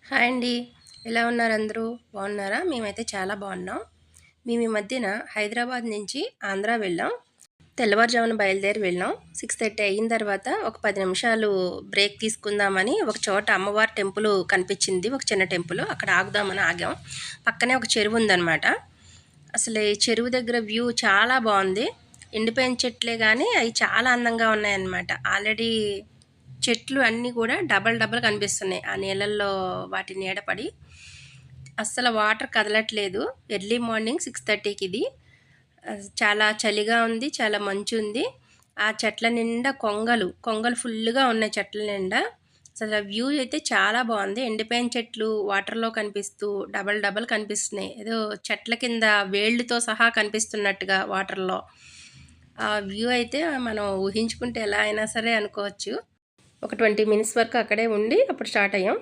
Hi అండి. ఎలా ఉన్నారు అందరూ? బాగున్నారా? మేమైతే చాలా బాగున్నాం. మేము ఈ మధ్యన హైదరాబాద్ నుంచి ఆంధ్ర వెళ్ళాం. తెల్లవారుజామున బయలుదేరి వెళ్ళాం. 6:30 అయిన తర్వాత ఒక 10 నిమిషాలు బ్రేక్ తీసుకుందామని ఒక చోట అమ్మవారి టెంపుల్ కనిపించింది. ఒక చిన్న టెంపుల్. అక్కడ ఆగుదామని ఆగాం. పక్కనే ఒక చెరువు ఉందన్నమాట. అసలు ఈ చెరువు దగ్గర వ్యూ చాలా బాగుంది. ఎండిపోయిన చెట్లే కానీ అవి చాలా అందంగా ఉన్నాయన్నమాట. ఆల్రెడీ చెట్లు అన్నీ కూడా డబల్ డబల్ కనిపిస్తున్నాయి ఆ నీళ్ళల్లో వాటి నీడ పడి. అస్సలు వాటర్ కదలట్లేదు. ఎర్లీ మార్నింగ్ 6:30కి ఇది. చాలా చలిగా ఉంది, చాలా మంచు ఉంది. ఆ చెట్ల నిండా కొంగలు ఫుల్గా ఉన్నాయి చెట్ల నిండా. అసలు వ్యూ అయితే చాలా బాగుంది. ఎండిపోయిన చెట్లు వాటర్లో కనిపిస్తూ డబల్ డబల్ కనిపిస్తున్నాయి. ఏదో చెట్ల కింద వేళ్ళతో సహా కనిపిస్తున్నట్టుగా వాటర్లో. ఆ వ్యూ అయితే మనం ఊహించుకుంటే ఎలా అయినా సరే అనుకోవచ్చు. ఒక 20 మినిట్స్ వరకు అక్కడే ఉండి అప్పుడు స్టార్ట్ అయ్యాం.